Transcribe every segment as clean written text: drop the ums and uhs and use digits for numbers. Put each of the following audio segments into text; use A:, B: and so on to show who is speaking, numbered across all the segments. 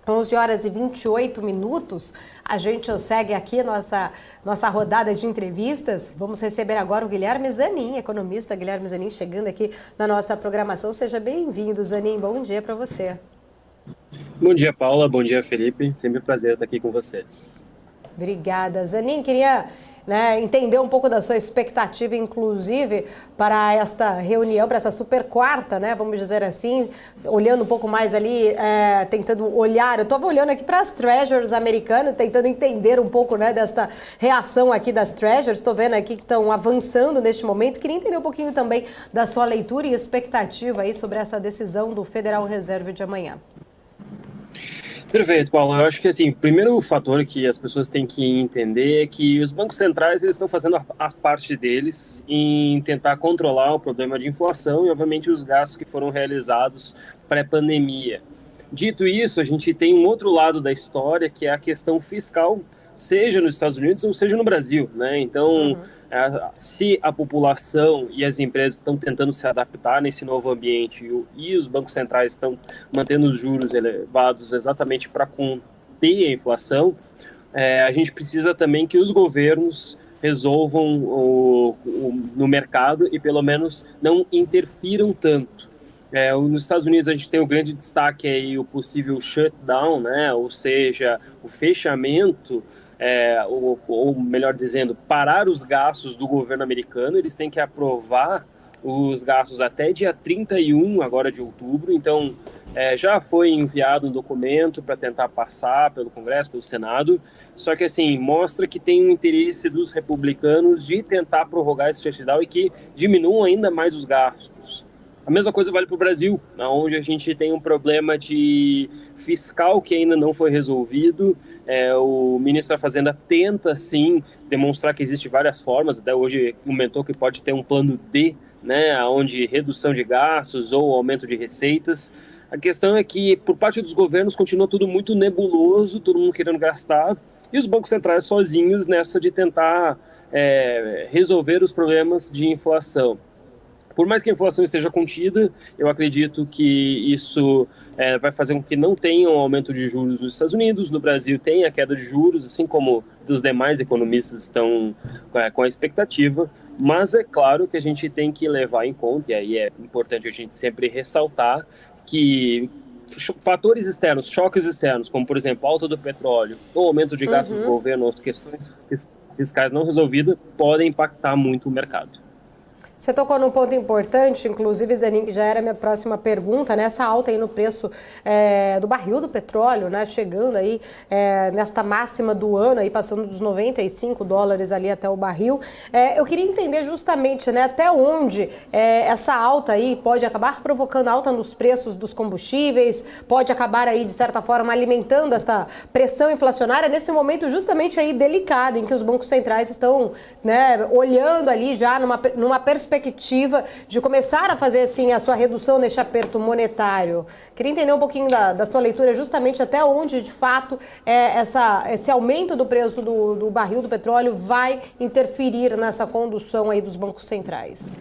A: 11 horas e 28 minutos, a gente segue aqui nossa rodada de entrevistas. Vamos receber agora o Guilherme Zanin, economista Guilherme Zanin, chegando aqui na nossa programação. Seja bem-vindo, Zanin. Bom dia para você.
B: Bom dia, Paula. Bom dia, Felipe. Sempre um prazer estar aqui com vocês.
A: Obrigada, Zanin. Queria entender um pouco da sua expectativa, inclusive, para esta reunião, para essa super quarta, vamos dizer assim, olhando um pouco mais ali, tentando olhar. Eu estava olhando aqui para as Treasuries americanas, tentando entender um pouco desta reação aqui das Treasuries. Estou vendo aqui que estão avançando neste momento. Queria entender um pouquinho também da sua leitura e expectativa aí sobre essa decisão do Federal Reserve de amanhã.
B: Perfeito, Paulo. Eu acho que assim, o primeiro fator que as pessoas têm que entender é que os bancos centrais eles estão fazendo as partes deles em tentar controlar o problema de inflação e, obviamente, os gastos que foram realizados pré-pandemia. Dito isso, a gente tem um outro lado da história, que é a questão fiscal, seja nos Estados Unidos ou seja no Brasil, Então, se a população e as empresas estão tentando se adaptar nesse novo ambiente e os bancos centrais estão mantendo os juros elevados exatamente para conter a inflação, a gente precisa também que os governos resolvam no mercado e pelo menos não interfiram tanto. Nos Estados Unidos a gente tem o grande destaque aí o possível shutdown, ou seja, o fechamento, ou melhor dizendo, parar os gastos do governo americano. Eles têm que aprovar os gastos até dia 31 agora de outubro, então já foi enviado um documento para tentar passar pelo Congresso, pelo Senado, só que assim, mostra que tem um interesse dos republicanos de tentar prorrogar esse shutdown e que diminuam ainda mais os gastos. A mesma coisa vale para o Brasil, onde a gente tem um problema de fiscal que ainda não foi resolvido. O ministro da Fazenda tenta, sim, demonstrar que existem várias formas. Até hoje comentou que pode ter um plano D, onde redução de gastos ou aumento de receitas. A questão é que, por parte dos governos, continua tudo muito nebuloso, todo mundo querendo gastar, e os bancos centrais sozinhos nessa de tentar resolver os problemas de inflação. Por mais que a inflação esteja contida, eu acredito que isso vai fazer com que não tenha um aumento de juros nos Estados Unidos. No Brasil tem a queda de juros, assim como os demais economistas estão com a expectativa. Mas é claro que a gente tem que levar em conta, e aí é importante a gente sempre ressaltar, que fatores externos, choques externos, como por exemplo alta do petróleo ou aumento de gastos do governo ou questões fiscais não resolvidas, podem impactar muito o mercado.
A: Você tocou num ponto importante, inclusive, Zanin, que já era a minha próxima pergunta, essa alta aí no preço do barril do petróleo, chegando aí nesta máxima do ano, aí passando dos $95 ali até o barril. Eu queria entender justamente até onde essa alta aí pode acabar provocando alta nos preços dos combustíveis, pode acabar aí, de certa forma, alimentando essa pressão inflacionária nesse momento justamente aí delicado, em que os bancos centrais estão olhando ali já numa perspectiva de começar a fazer assim a sua redução neste aperto monetário. Queria entender um pouquinho da sua leitura justamente até onde de fato esse aumento do preço do barril do petróleo vai interferir nessa condução aí dos bancos centrais.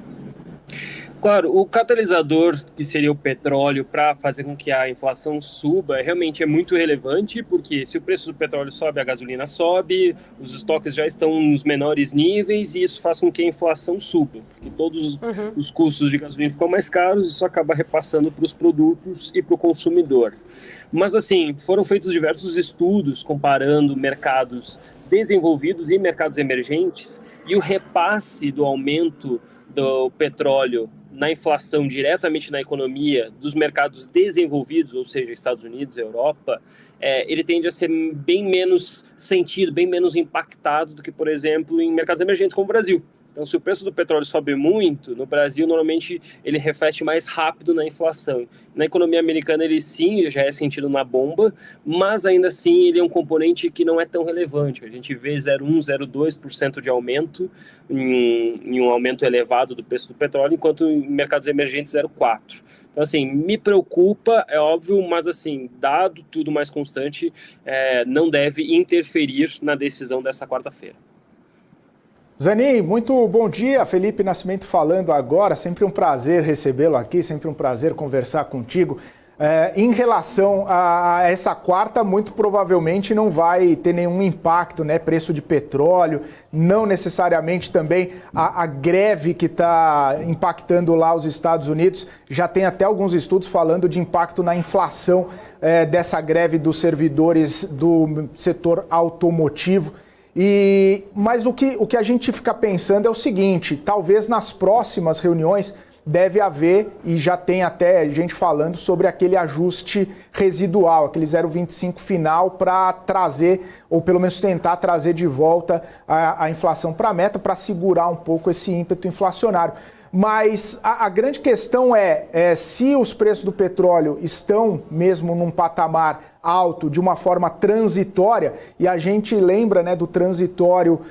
B: Claro, o catalisador, que seria o petróleo, para fazer com que a inflação suba, realmente é muito relevante, porque se o preço do petróleo sobe, a gasolina sobe, os estoques já estão nos menores níveis, e isso faz com que a inflação suba, porque todos os custos de gasolina ficam mais caros, e isso acaba repassando para os produtos e para o consumidor. Mas, assim, foram feitos diversos estudos comparando mercados desenvolvidos e mercados emergentes, e o repasse do aumento do petróleo na inflação diretamente na economia dos mercados desenvolvidos, ou seja, Estados Unidos, Europa, ele tende a ser bem menos sentido, bem menos impactado do que, por exemplo, em mercados emergentes como o Brasil. Então, se o preço do petróleo sobe muito, no Brasil, normalmente, ele reflete mais rápido na inflação. Na economia americana, ele sim, já é sentido na bomba, mas ainda assim, ele é um componente que não é tão relevante. A gente vê 0,1%, 0,2% de aumento em um aumento elevado do preço do petróleo, enquanto em mercados emergentes, 0,4%. Então, assim, me preocupa, é óbvio, mas, assim, dado tudo mais constante, não deve interferir na decisão dessa quarta-feira.
C: Zanin, muito bom dia. Felipe Nascimento falando agora. Sempre um prazer recebê-lo aqui, sempre um prazer conversar contigo. Em relação a essa quarta, muito provavelmente não vai ter nenhum impacto, né? Preço de petróleo, não necessariamente também a greve que está impactando lá os Estados Unidos. Já tem até alguns estudos falando de impacto na inflação dessa greve dos servidores do setor automotivo. Mas o que a gente fica pensando é o seguinte: talvez nas próximas reuniões deve haver, e já tem até gente falando sobre aquele ajuste residual, aquele 0,25 final para trazer, ou pelo menos tentar trazer de volta a inflação para a meta, para segurar um pouco esse ímpeto inflacionário. Mas a grande questão é se os preços do petróleo estão mesmo num patamar alto, de uma forma transitória, e a gente lembra, né, do transitório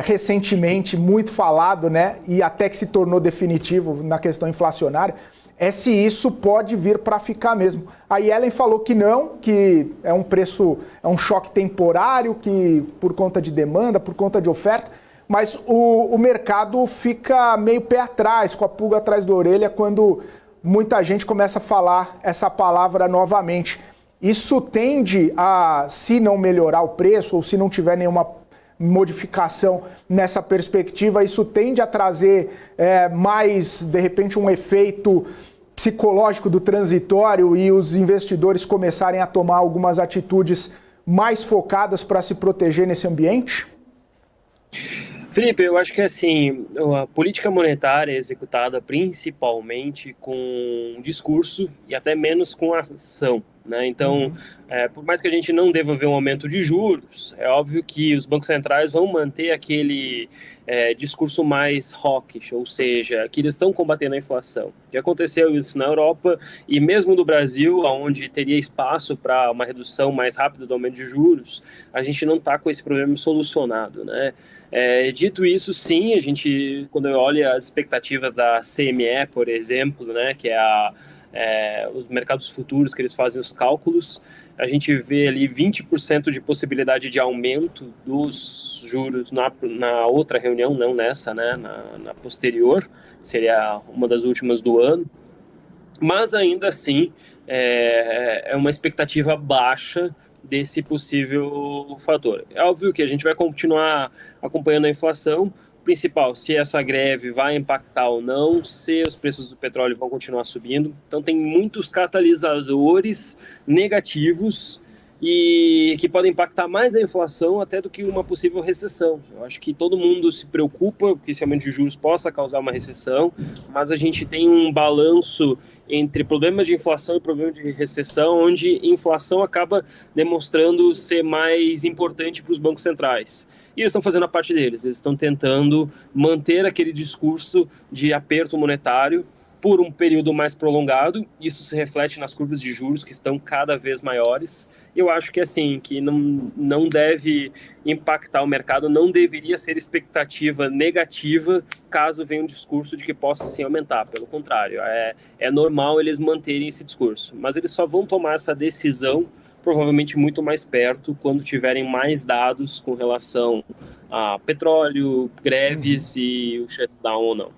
C: recentemente muito falado, né, e até que se tornou definitivo na questão inflacionária, se isso pode vir para ficar mesmo. A Yellen falou que não, que é um preço, é um choque temporário, que por conta de demanda, por conta de oferta, mas o mercado fica meio pé atrás, com a pulga atrás da orelha, quando muita gente começa a falar essa palavra novamente. Isso tende a, se não melhorar o preço, ou se não tiver nenhuma modificação nessa perspectiva, isso tende a trazer mais, de repente, um efeito psicológico do transitório e os investidores começarem a tomar algumas atitudes mais focadas para se proteger nesse ambiente?
B: Felipe, eu acho que assim, a política monetária é executada principalmente com discurso e até menos com ação, né? Então, por mais que a gente não deva ver um aumento de juros, é óbvio que os bancos centrais vão manter aquele discurso mais hawkish, ou seja, que eles estão combatendo a inflação. E aconteceu isso na Europa e mesmo no Brasil, onde teria espaço para uma redução mais rápida do aumento de juros, a gente não está com esse problema solucionado, né? Dito isso, sim, a gente, quando eu olho as expectativas da CME, por exemplo, né, que é os mercados futuros que eles fazem os cálculos, a gente vê ali 20% de possibilidade de aumento dos juros na outra reunião, não nessa, né, na posterior, seria uma das últimas do ano, mas ainda assim é uma expectativa baixa desse possível fator. É óbvio que a gente vai continuar acompanhando a inflação, principal, se essa greve vai impactar ou não, se os preços do petróleo vão continuar subindo. Então tem muitos catalisadores negativos e que podem impactar mais a inflação até do que uma possível recessão. Eu acho que todo mundo se preocupa que esse aumento de juros possa causar uma recessão, mas a gente tem um balanço entre problemas de inflação e problemas de recessão, onde a inflação acaba demonstrando ser mais importante para os bancos centrais. E eles estão fazendo a parte deles, eles estão tentando manter aquele discurso de aperto monetário por um período mais prolongado. Isso se reflete nas curvas de juros, que estão cada vez maiores. Eu acho que assim, que não deve impactar o mercado, não deveria ser expectativa negativa caso venha um discurso de que possa sim aumentar. Pelo contrário, é normal eles manterem esse discurso, mas eles só vão tomar essa decisão provavelmente muito mais perto quando tiverem mais dados com relação a petróleo, greves e o shutdown ou não.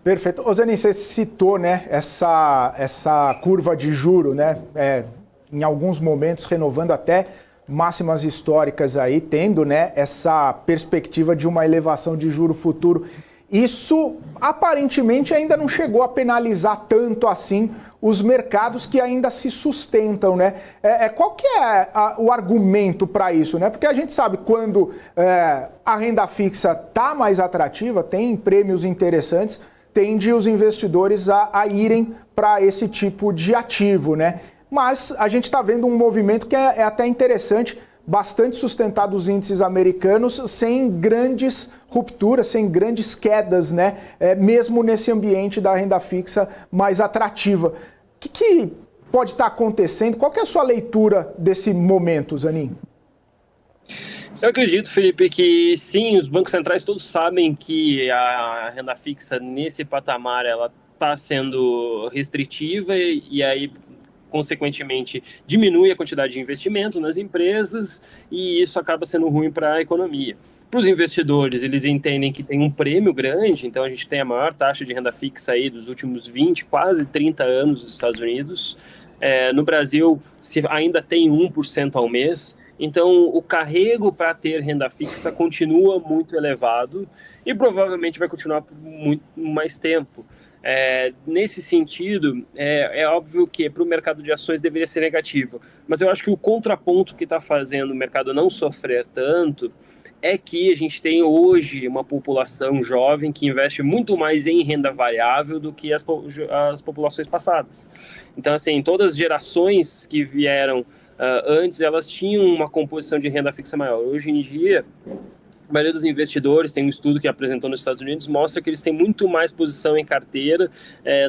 C: Perfeito. Ô Zanin, você citou, né, essa curva de juro, né, em alguns momentos renovando até máximas históricas aí, tendo, né, essa perspectiva de uma elevação de juro futuro. Isso aparentemente ainda não chegou a penalizar tanto assim os mercados que ainda se sustentam, né? Qual que é o argumento para isso, né? Porque a gente sabe quando a renda fixa está mais atrativa, tem prêmios interessantes, tende os investidores a irem para esse tipo de ativo, né? Mas a gente está vendo um movimento que é até interessante, bastante sustentado os índices americanos, sem grandes rupturas, sem grandes quedas, né? Mesmo nesse ambiente da renda fixa mais atrativa. O que pode estar acontecendo? Qual que é a sua leitura desse momento, Zanin?
B: Eu acredito, Felipe, que sim, os bancos centrais todos sabem que a renda fixa nesse patamar ela está sendo restritiva e aí consequentemente, diminui a quantidade de investimento nas empresas e isso acaba sendo ruim para a economia. Para os investidores, eles entendem que tem um prêmio grande, então a gente tem a maior taxa de renda fixa aí dos últimos 20, quase 30 anos dos Estados Unidos. No Brasil, se ainda tem 1% ao mês. Então, o carrego para ter renda fixa continua muito elevado e provavelmente vai continuar por muito mais tempo. Nesse sentido, é óbvio que para o mercado de ações deveria ser negativo, mas eu acho que o contraponto que está fazendo o mercado não sofrer tanto é que a gente tem hoje uma população jovem que investe muito mais em renda variável do que as populações passadas. Então, assim, todas as gerações que vieram antes, elas tinham uma composição de renda fixa maior. Hoje em dia, a maioria dos investidores, tem um estudo que apresentou nos Estados Unidos, mostra que eles têm muito mais posição em carteira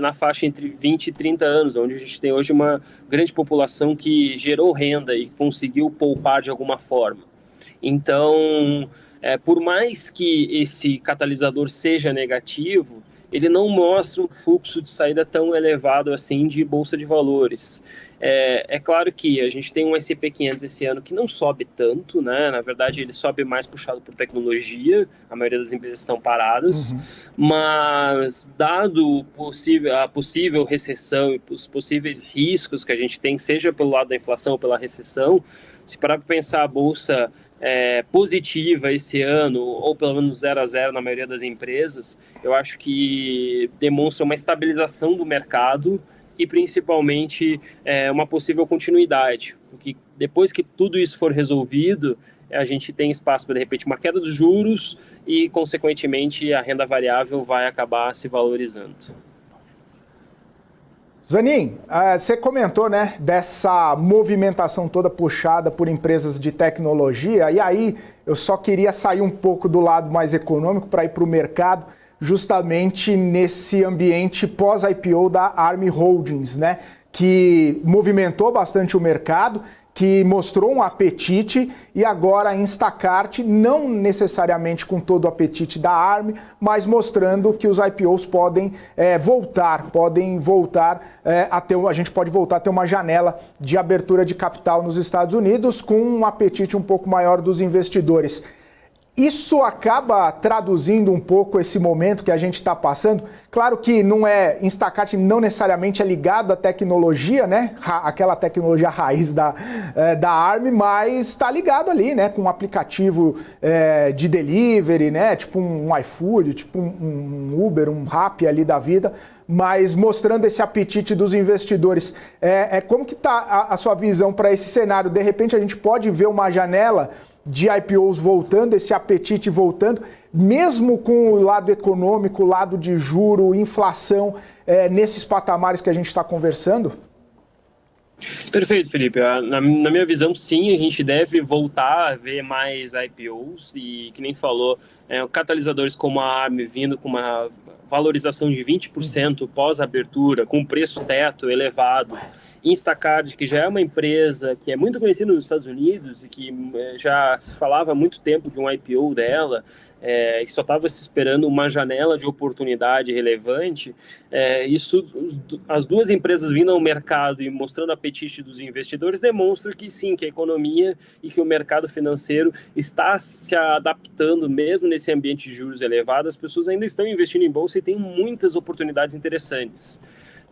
B: na faixa entre 20 e 30 anos, onde a gente tem hoje uma grande população que gerou renda e conseguiu poupar de alguma forma. Então, por mais que esse catalisador seja negativo, ele não mostra um fluxo de saída tão elevado assim de bolsa de valores. É claro que a gente tem um S&P 500 esse ano que não sobe tanto, né? Na verdade, ele sobe mais puxado por tecnologia, a maioria das empresas estão paradas, mas dado a possível recessão e os possíveis riscos que a gente tem, seja pelo lado da inflação ou pela recessão, se parar para pensar a bolsa positiva esse ano, ou pelo menos 0-0 na maioria das empresas, eu acho que demonstra uma estabilização do mercado e principalmente uma possível continuidade, porque depois que tudo isso for resolvido, a gente tem espaço para, de repente, uma queda dos juros e, consequentemente, a renda variável vai acabar se valorizando.
C: Zanin, você comentou, né, dessa movimentação toda puxada por empresas de tecnologia, e aí eu só queria sair um pouco do lado mais econômico para ir para o mercado, justamente nesse ambiente pós-IPO da ARM Holdings, né, que movimentou bastante o mercado, que mostrou um apetite, e agora a Instacart, não necessariamente com todo o apetite da ARM, mas mostrando que os IPOs podem voltar a gente pode voltar a ter uma janela de abertura de capital nos Estados Unidos com um apetite um pouco maior dos investidores. Isso acaba traduzindo um pouco esse momento que a gente está passando. Claro que Instacart não necessariamente é ligado à tecnologia, né? Aquela tecnologia raiz da ARM, mas está ligado ali, né? Com um aplicativo de delivery, né? Tipo um iFood, tipo um Uber, um Rappi ali da vida, mas mostrando esse apetite dos investidores. Como que está a sua visão para esse cenário? De repente a gente pode ver uma janela de IPOs voltando, esse apetite voltando, mesmo com o lado econômico, o lado de juro, inflação, nesses patamares que a gente está conversando?
B: Perfeito, Felipe. Na minha visão, sim, a gente deve voltar a ver mais IPOs e, que nem falou, catalisadores como a ARM vindo com uma valorização de 20% pós-abertura, com preço teto elevado. Instacart, que já é uma empresa que é muito conhecida nos Estados Unidos e que já se falava há muito tempo de um IPO dela, e só estava se esperando uma janela de oportunidade relevante. As duas empresas vindo ao mercado e mostrando apetite dos investidores demonstra que sim, que a economia e que o mercado financeiro está se adaptando, mesmo nesse ambiente de juros elevados, as pessoas ainda estão investindo em bolsa e tem muitas oportunidades interessantes.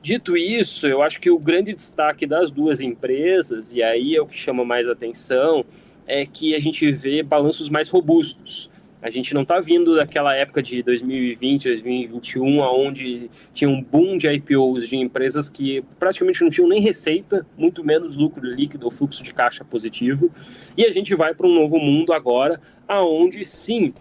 B: Dito isso, eu acho que o grande destaque das duas empresas, e aí é o que chama mais atenção, é que a gente vê balanços mais robustos. A gente não está vindo daquela época de 2020, 2021, onde tinha um boom de IPOs de empresas que praticamente não tinham nem receita, muito menos lucro líquido ou fluxo de caixa positivo. E a gente vai para um novo mundo agora, onde sim,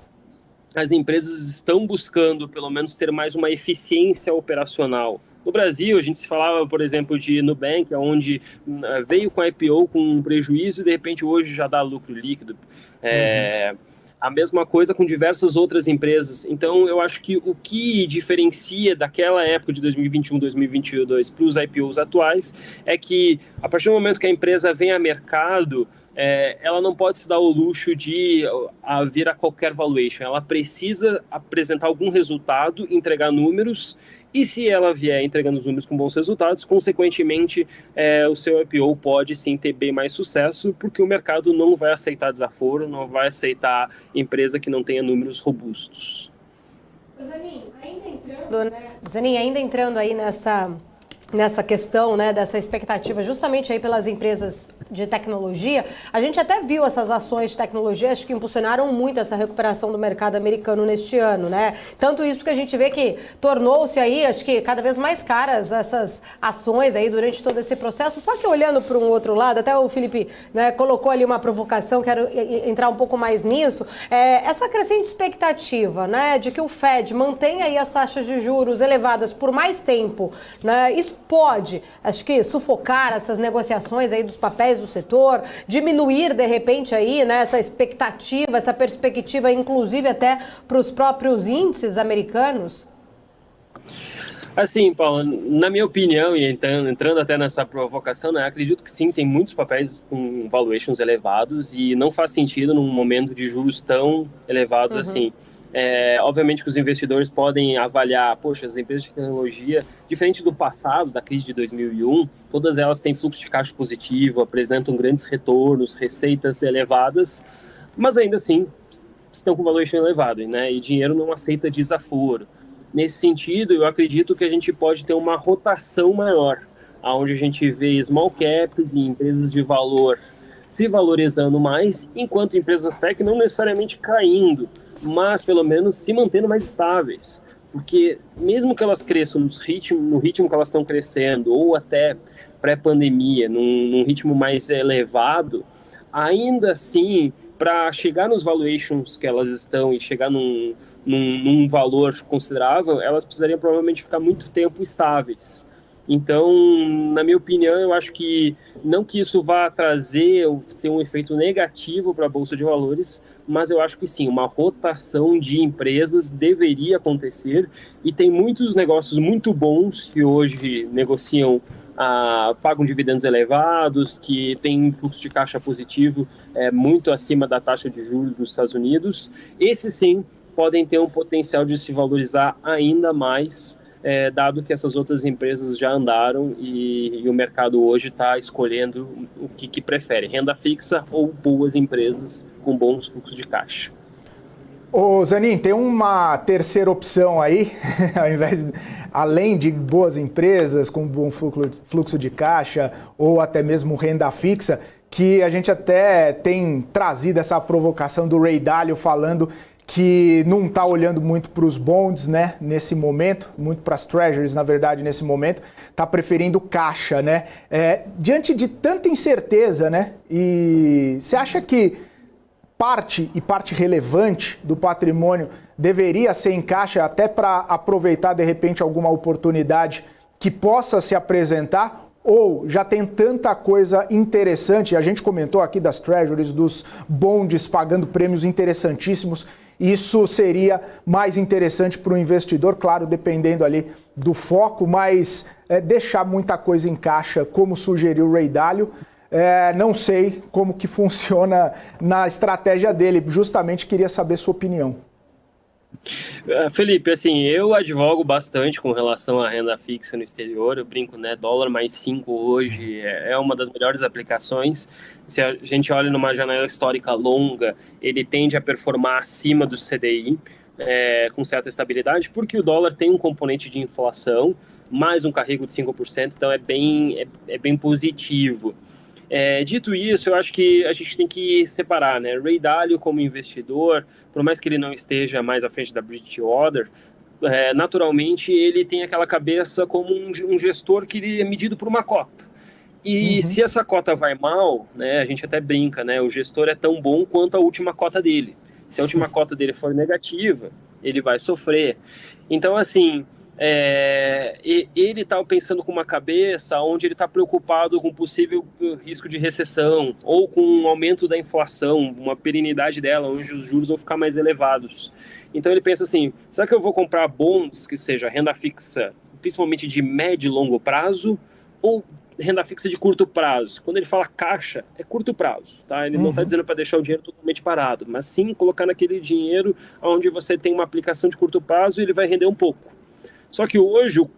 B: as empresas estão buscando pelo menos ter mais uma eficiência operacional. No Brasil, a gente se falava, por exemplo, de Nubank, onde veio com a IPO com um prejuízo e, de repente, hoje já dá lucro líquido. A mesma coisa com diversas outras empresas. Então, eu acho que o que diferencia daquela época de 2021, 2022 para os IPOs atuais é que, a partir do momento que a empresa vem a mercado, ela não pode se dar o luxo de vir a qualquer valuation. Ela precisa apresentar algum resultado, entregar números, e se ela vier entregando os números com bons resultados, consequentemente, o seu IPO pode sim ter bem mais sucesso, porque o mercado não vai aceitar desaforo, não vai aceitar empresa que não tenha números robustos.
A: Zanin, ainda entrando aí nessa questão, né, dessa expectativa justamente aí pelas empresas de tecnologia. A gente até viu essas ações de tecnologia, acho que impulsionaram muito essa recuperação do mercado americano neste ano, né? Tanto isso que a gente vê que tornou-se aí, acho que cada vez mais caras essas ações aí durante todo esse processo. Só que olhando para um outro lado, até o Felipe, né, colocou ali uma provocação, quero entrar um pouco mais nisso, essa crescente expectativa, né, de que o Fed mantenha aí as taxas de juros elevadas por mais tempo, né? Isso pode, acho que, sufocar essas negociações aí dos papéis do setor, diminuir, de repente, aí, né, essa expectativa, essa perspectiva, inclusive até para os próprios índices americanos?
B: Assim, Paulo, na minha opinião, e entrando até nessa provocação, né, acredito que sim, tem muitos papéis com valuations elevados e não faz sentido num momento de juros tão elevados assim. Obviamente que os investidores podem avaliar, poxa, as empresas de tecnologia, diferente do passado, da crise de 2001, todas elas têm fluxo de caixa positivo, apresentam grandes retornos, receitas elevadas, mas ainda assim estão com valuation elevado, né? E dinheiro não aceita desaforo. Nesse sentido, eu acredito que a gente pode ter uma rotação maior, onde a gente vê small caps e empresas de valor se valorizando mais, enquanto empresas tech não necessariamente caindo, mas pelo menos se mantendo mais estáveis. Porque mesmo que elas cresçam no ritmo que elas estão crescendo, ou até pré-pandemia, num ritmo mais elevado, ainda assim, para chegar nos valuations que elas estão e chegar num valor considerável, elas precisariam provavelmente ficar muito tempo estáveis. Então, na minha opinião, eu acho que não que isso vá trazer ou ser um efeito negativo para a Bolsa de Valores, mas eu acho que sim, uma rotação de empresas deveria acontecer e tem muitos negócios muito bons que hoje negociam, pagam dividendos elevados, que têm fluxo de caixa positivo muito acima da taxa de juros dos Estados Unidos. Esses sim podem ter um potencial de se valorizar ainda mais, dado que essas outras empresas já andaram e o mercado hoje está escolhendo o que prefere, renda fixa ou boas empresas com bons fluxos de caixa.
C: Ô Zanin, tem uma terceira opção aí, além de boas empresas com bom fluxo de caixa ou até mesmo renda fixa, que a gente até tem trazido essa provocação do Ray Dalio falando que não está olhando muito para os bonds, né, nesse momento, muito para as treasuries, na verdade, nesse momento, está preferindo caixa, né? Diante de tanta incerteza, né, e você acha que parte relevante do patrimônio deveria ser em caixa até para aproveitar, de repente, alguma oportunidade que possa se apresentar? Ou já tem tanta coisa interessante, a gente comentou aqui das treasuries, dos bonds pagando prêmios interessantíssimos, isso seria mais interessante para o investidor, claro, dependendo ali do foco, mas deixar muita coisa em caixa, como sugeriu o Ray Dalio, não sei como que funciona na estratégia dele, justamente queria saber sua opinião.
B: Felipe, assim, eu advogo bastante com relação à renda fixa no exterior, eu brinco, né, dólar mais 5 hoje é uma das melhores aplicações. Se a gente olha numa janela histórica longa, ele tende a performar acima do CDI, com certa estabilidade, porque o dólar tem um componente de inflação, mais um carrego de 5%, então é bem positivo. Dito isso, eu acho que a gente tem que separar, né? Ray Dalio como investidor, por mais que ele não esteja mais à frente da Bridgewater, naturalmente ele tem aquela cabeça como um gestor que ele é medido por uma cota. E se essa cota vai mal, né, a gente até brinca, né? O gestor é tão bom quanto a última cota dele. Se a última cota dele for negativa, ele vai sofrer. Então, assim, ele está pensando com uma cabeça onde ele está preocupado com possível risco de recessão ou com um aumento da inflação, uma perenidade dela, onde os juros vão ficar mais elevados. Então ele pensa assim, será que eu vou comprar bonds, que seja renda fixa, principalmente de médio e longo prazo, ou renda fixa de curto prazo? Quando ele fala caixa, é curto prazo, tá? Ele não está dizendo para deixar o dinheiro totalmente parado, mas sim colocar naquele dinheiro onde você tem uma aplicação de curto prazo e ele vai render um pouco. Só que hoje o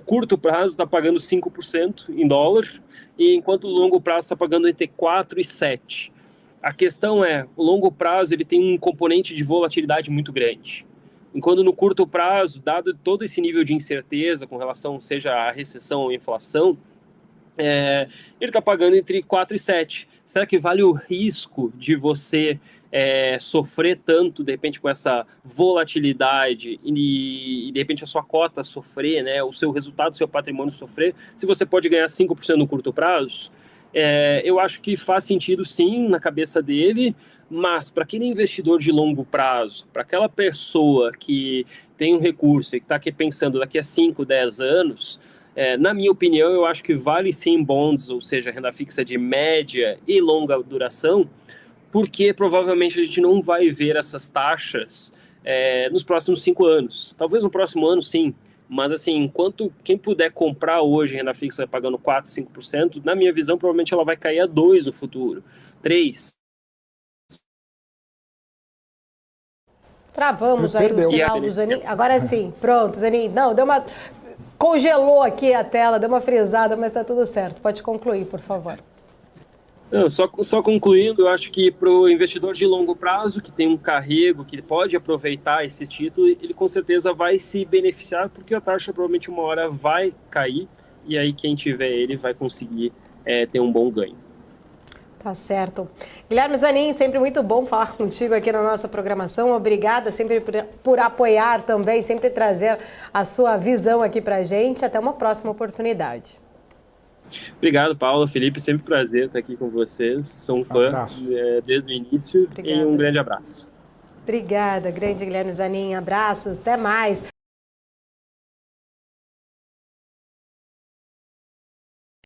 B: curto prazo está pagando 5% em dólar, e enquanto o longo prazo está pagando entre 4% e 7%. A questão o longo prazo ele tem um componente de volatilidade muito grande. enquanto no curto prazo, dado todo esse nível de incerteza com relação, seja à recessão ou à inflação, ele está pagando entre 4 e 7. Será que vale o risco de você sofrer tanto, de repente, com essa volatilidade e de repente, a sua cota sofrer, né, o seu resultado, o seu patrimônio sofrer, se você pode ganhar 5% no curto prazo? Eu acho que faz sentido, sim, na cabeça dele, mas para aquele investidor de longo prazo, para aquela pessoa que tem um recurso e que está aqui pensando daqui a 5, 10 anos, na minha opinião, eu acho que vale sim bonds, ou seja, renda fixa de média e longa duração, porque provavelmente a gente não vai ver essas taxas nos próximos 5 anos. Talvez no próximo ano, sim. Mas, assim, enquanto quem puder comprar hoje renda fixa pagando 4%, 5%, na minha visão, provavelmente ela vai cair a 2% no futuro, 3%.
A: Travamos aí o sinal do Zanin. Agora sim, pronto, Zanin. Não, congelou aqui a tela, deu uma frisada, mas está tudo certo. Pode concluir, por favor.
B: Não, só concluindo, eu acho que para o investidor de longo prazo, que tem um carrego, que pode aproveitar esse título, ele com certeza vai se beneficiar, porque a taxa provavelmente uma hora vai cair, e aí quem tiver ele vai conseguir ter um bom ganho.
A: Tá certo. Guilherme Zanin, sempre muito bom falar contigo aqui na nossa programação. Obrigada sempre por apoiar também, sempre trazer a sua visão aqui pra gente. Até uma próxima oportunidade.
B: Obrigado, Paula, Felipe, sempre prazer estar aqui com vocês. Sou um fã desde o início. Obrigada. E um grande abraço.
A: Obrigada, grande Guilherme Zanin. Abraços, até mais.